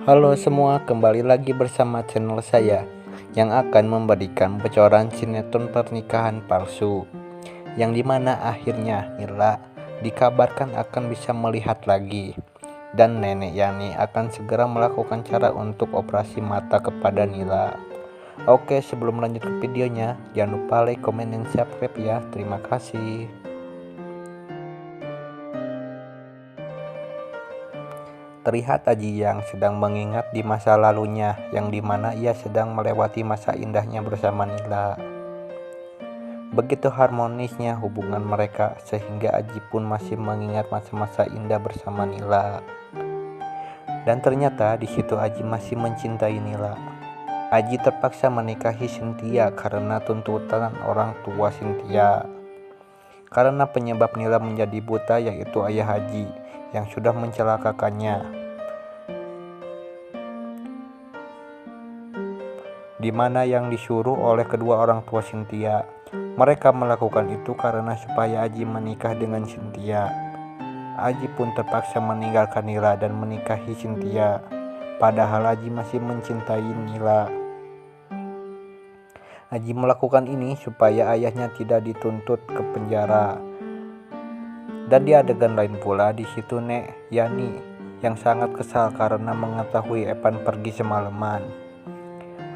Halo semua, kembali lagi bersama channel saya yang akan memberikan bocoran sinetron pernikahan palsu, yang dimana akhirnya Nila dikabarkan akan bisa melihat lagi, dan Nenek Yani akan segera melakukan cara untuk operasi mata kepada Nila. Oke, sebelum lanjut ke videonya, jangan lupa like, komen, dan subscribe ya. Terima kasih. Terlihat Aji yang sedang mengingat di masa lalunya, yang dimana ia sedang melewati masa indahnya bersama Nila. Begitu harmonisnya hubungan mereka, sehingga Aji pun masih mengingat masa-masa indah bersama Nila. Dan ternyata di situ Aji masih mencintai Nila. Aji terpaksa menikahi Cynthia karena tuntutan orang tua Cynthia. Karena penyebab Nila menjadi buta yaitu ayah Aji yang sudah mencelakakannya, di mana yang disuruh oleh kedua orang tua Cynthia. Mereka melakukan itu karena supaya Aji menikah dengan Cynthia. Aji pun terpaksa meninggalkan Nila dan menikahi Cynthia, padahal Aji masih mencintai Nila. Aji melakukan ini supaya ayahnya tidak dituntut ke penjara. Dan di adegan lain pula, di situ Nek Yani yang sangat kesal karena mengetahui Evan pergi semalaman.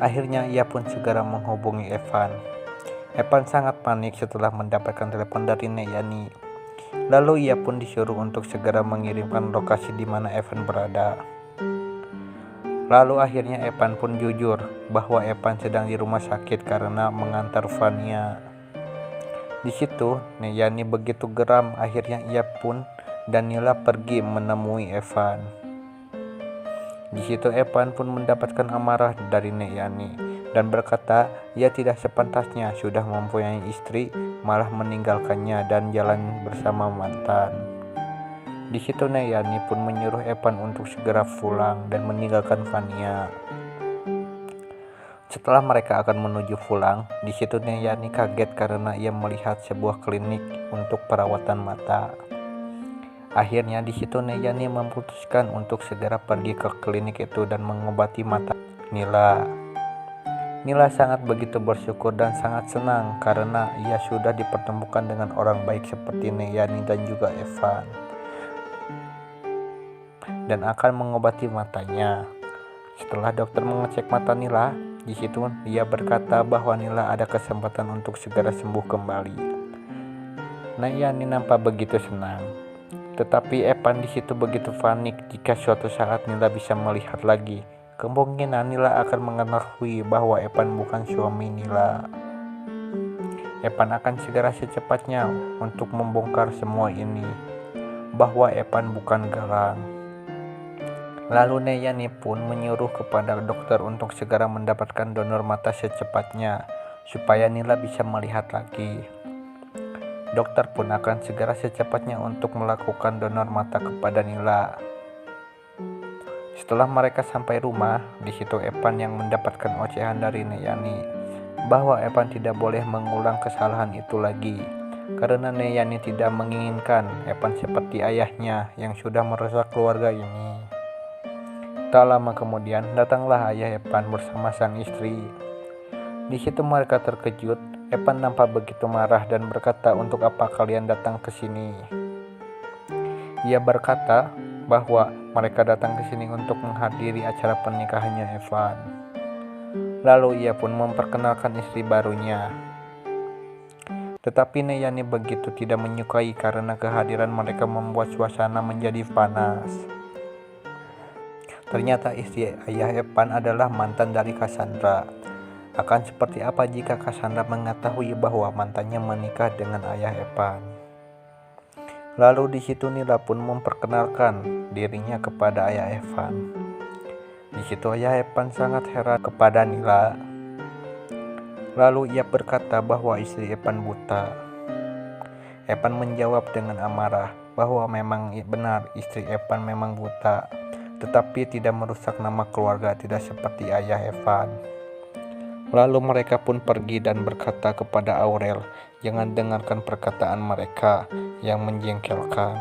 Akhirnya ia pun segera menghubungi Evan. Evan sangat panik setelah mendapatkan telepon dari Nek Yani. Lalu ia pun disuruh untuk segera mengirimkan lokasi di mana Evan berada. Lalu akhirnya Evan pun jujur bahwa Evan sedang di rumah sakit karena mengantar Vania. Di situ Nek Yani begitu geram, akhirnya ia pun dan Nila pergi menemui Evan. Di situ Evan pun mendapatkan amarah dari Nek Yani dan berkata ia tidak sepantasnya sudah mempunyai istri malah meninggalkannya dan jalan bersama mantan. Di situ Nek Yani pun menyuruh Evan untuk segera pulang dan meninggalkan Vania. Setelah mereka akan menuju pulang, di situ Nek Yani kaget karena ia melihat sebuah klinik untuk perawatan mata. Akhirnya di situ Nek Yani memutuskan untuk segera pergi ke klinik itu dan mengobati mata Nila. Nila sangat begitu bersyukur dan sangat senang karena ia sudah dipertemukan dengan orang baik seperti Nek Yani dan juga Evan, dan akan mengobati matanya. Setelah dokter mengecek mata Nila, di situ dia berkata bahwa Nila ada kesempatan untuk segera sembuh kembali. Nek Yani nampak begitu senang, tetapi Evan di situ begitu panik jika suatu saat Nila bisa melihat lagi. Kemungkinan Nila akan mengetahui bahwa Evan bukan suami Nila. Evan akan segera secepatnya untuk membongkar semua ini, bahwa Evan bukan Galang. Lalu Nek Yani pun menyuruh kepada dokter untuk segera mendapatkan donor mata secepatnya, supaya Nila bisa melihat lagi. Dokter pun akan segera secepatnya untuk melakukan donor mata kepada Nila. Setelah mereka sampai rumah, di situ Evan yang mendapatkan ocehan dari Nek Yani, bahwa Evan tidak boleh mengulang kesalahan itu lagi, karena Nek Yani tidak menginginkan Evan seperti ayahnya yang sudah merusak keluarga ini. Tak lama kemudian datanglah ayah Evan bersama sang istri. Di situ mereka terkejut. Evan nampak begitu marah dan berkata, "Untuk apa kalian datang ke sini?" Ia berkata bahwa mereka datang ke sini untuk menghadiri acara pernikahannya Evan. Lalu ia pun memperkenalkan istri barunya. Tetapi Nek Yani begitu tidak menyukai karena kehadiran mereka membuat suasana menjadi panas. Ternyata istri ayah Evan adalah mantan dari Cassandra. Akan seperti apa jika Cassandra mengetahui bahwa mantannya menikah dengan ayah Evan? Lalu di situ Nila pun memperkenalkan dirinya kepada ayah Evan. Di situ ayah Evan sangat heran kepada Nila. Lalu ia berkata bahwa istri Evan buta. Evan menjawab dengan amarah bahwa memang benar istri Evan memang buta, tetapi tidak merusak nama keluarga, tidak seperti ayah Evan. Lalu mereka pun pergi dan berkata kepada Aurel, "Jangan dengarkan perkataan mereka yang menjengkelkan."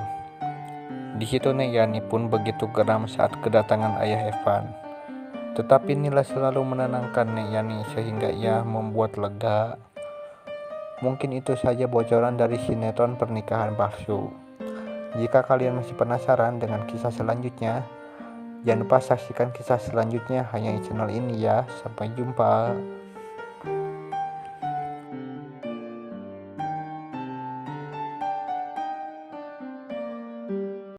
Di situ Nek Yani pun begitu geram saat kedatangan ayah Evan. Tetapi Nila selalu menenangkan Nek Yani sehingga ia membuat lega. Mungkin itu saja bocoran dari sinetron Pernikahan Palsu. Jika kalian masih penasaran dengan kisah selanjutnya, jangan lupa saksikan kisah selanjutnya hanya di channel ini ya. Sampai jumpa.